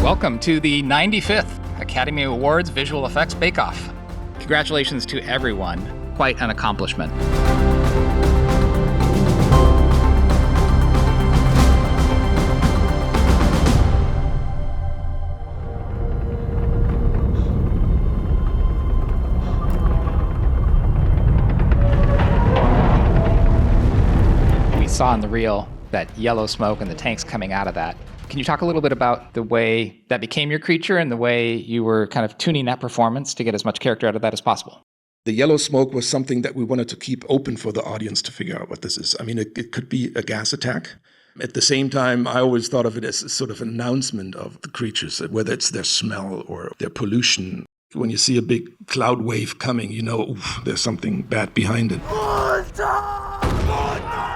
Welcome to the 95th Academy Awards Visual Effects Bake Off. Congratulations to everyone. Quite an accomplishment. We saw in the reel that yellow smoke and the tanks coming out of that. Can you talk a little bit about the way that became your creature and the way you were kind of tuning that performance to get as much character out of that as possible? The yellow smoke was something that we wanted to keep open for the audience to figure out what this is. I mean, it could be a gas attack. At the same time, I always thought of it as a sort of an announcement of the creatures, whether it's their smell or their pollution. When you see a big cloud wave coming, you know, oof, there's something bad behind it.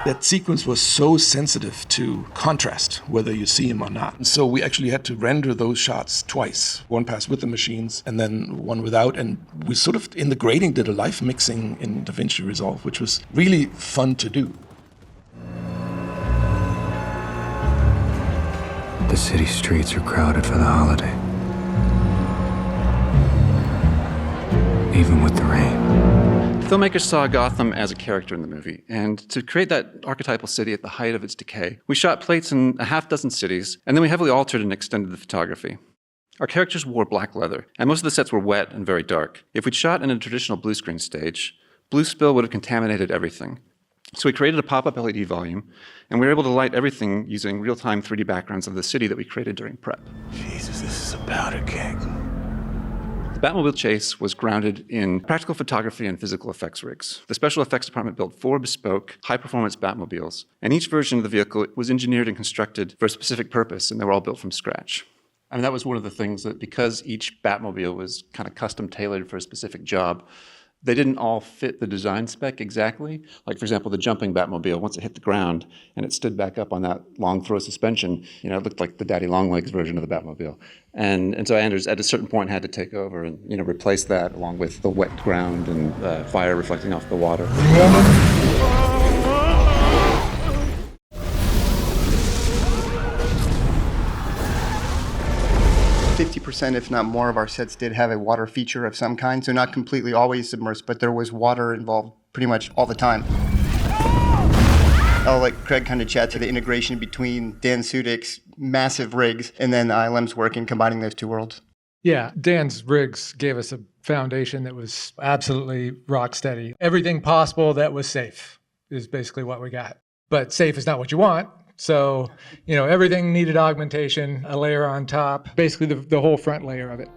That sequence was so sensitive to contrast, whether you see him or not. And so we actually had to render those shots twice. One pass with the machines and then one without. And we sort of, in the grading, did a live mixing in DaVinci Resolve, which was really fun to do. The city streets are crowded for the holiday. Even with the rain. Filmmakers saw Gotham as a character in the movie, and to create that archetypal city at the height of its decay, we shot plates in a half dozen cities, and then we heavily altered and extended the photography. Our characters wore black leather, and most of the sets were wet and very dark. If we'd shot in a traditional blue screen stage, blue spill would have contaminated everything. So we created a pop-up LED volume, and we were able to light everything using real-time 3D backgrounds of the city that we created during prep. Jesus, this is a powder keg. The Batmobile chase was grounded in practical photography and physical effects rigs. The special effects department built 4 bespoke, high-performance Batmobiles, and each version of the vehicle was engineered and constructed for a specific purpose, and they were all built from scratch. I mean, that was one of the things that because each Batmobile was kind of custom tailored for a specific job, they didn't all fit the design spec exactly. Like, for example, the jumping Batmobile, once it hit the ground and it stood back up on that long throw suspension, you know, it looked like the Daddy Longlegs version of the Batmobile. And so Anders, at a certain point, had to take over and, you know, replace that along with the wet ground and fire reflecting off the water. 50%, if not more, of our sets did have a water feature of some kind, so not completely always submersed, but there was water involved pretty much all the time. I'll let Craig kind of chat to the integration between Dan Sudick's massive rigs and then Lem's work in combining those two worlds. Yeah, Dan's rigs gave us a foundation that was absolutely rock steady. Everything possible that was safe is basically what we got. But safe is not what you want. So, you know, everything needed augmentation, a layer on top, basically the whole front layer of it.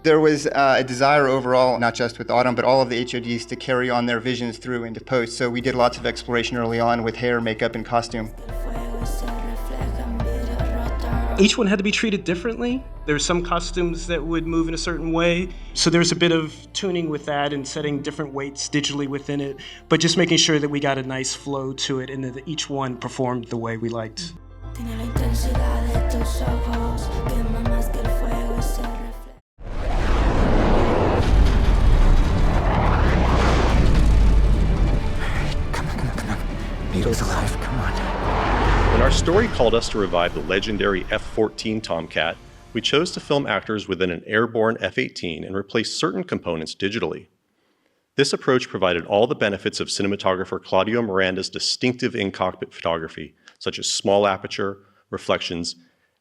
There was a desire overall, not just with Autumn, but all of the HODs to carry on their visions through into post. So we did lots of exploration early on with hair, makeup, and costume. Each one had to be treated differently. There's some costumes that would move in a certain way. So there's a bit of tuning with that and setting different weights digitally within it, but just making sure that we got a nice flow to it and that each one performed the way we liked. Come on. Needle's alive, come on. When our story called us to revive the legendary F-14 Tomcat, we chose to film actors within an airborne F-18 and replace certain components digitally. This approach provided all the benefits of cinematographer Claudio Miranda's distinctive in-cockpit photography, such as small aperture, reflections,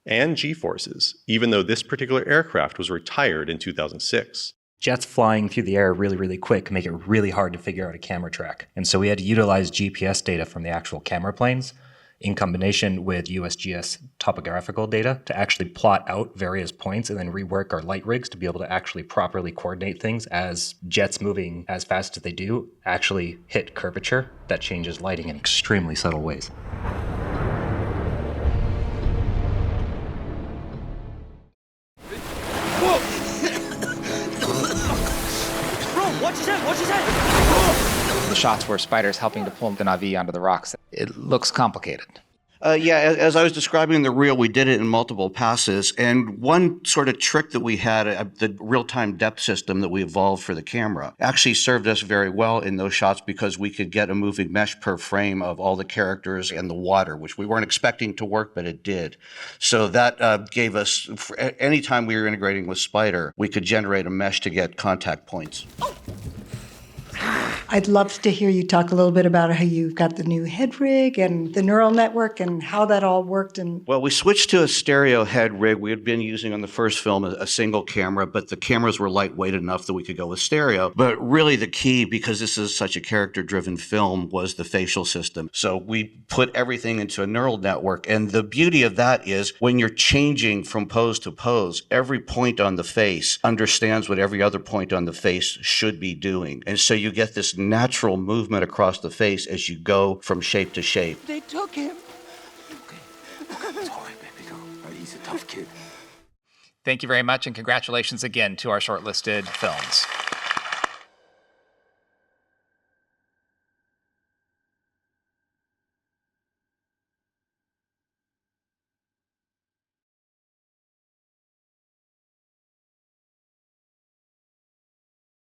and G-forces, even though this particular aircraft was retired in 2006. Jets flying through the air really quick make it really hard to figure out a camera track. And so we had to utilize GPS data from the actual camera planes in combination with USGS topographical data to actually plot out various points and then rework our light rigs to be able to actually properly coordinate things as jets moving as fast as they do actually hit curvature that changes lighting in extremely subtle ways. The shots where Spider's helping to pull the Na'vi onto the rocks, it looks complicated. Yeah, as I was describing in the reel, we did it in multiple passes. And one sort of trick that we had, the real-time depth system that we evolved for the camera, actually served us very well in those shots because we could get a moving mesh per frame of all the characters and the water, which we weren't expecting to work, but it did. So that gave us, anytime we were integrating with Spider, we could generate a mesh to get contact points. I'd love to hear you talk a little bit about how you've got the new head rig and the neural network and how that all worked. And well, we switched to a stereo head rig. We had been using on the first film a single camera, but the cameras were lightweight enough that we could go with stereo. But really the key, because this is such a character-driven film, was the facial system. So we put everything into a neural network. And the beauty of that is when you're changing from pose to pose, every point on the face understands what every other point on the face should be doing. And so you get this natural movement across the face as you go from shape to shape. They took him. Okay. It's all right, baby. Go. He's a tough kid. Thank you very much, and congratulations again to our shortlisted films.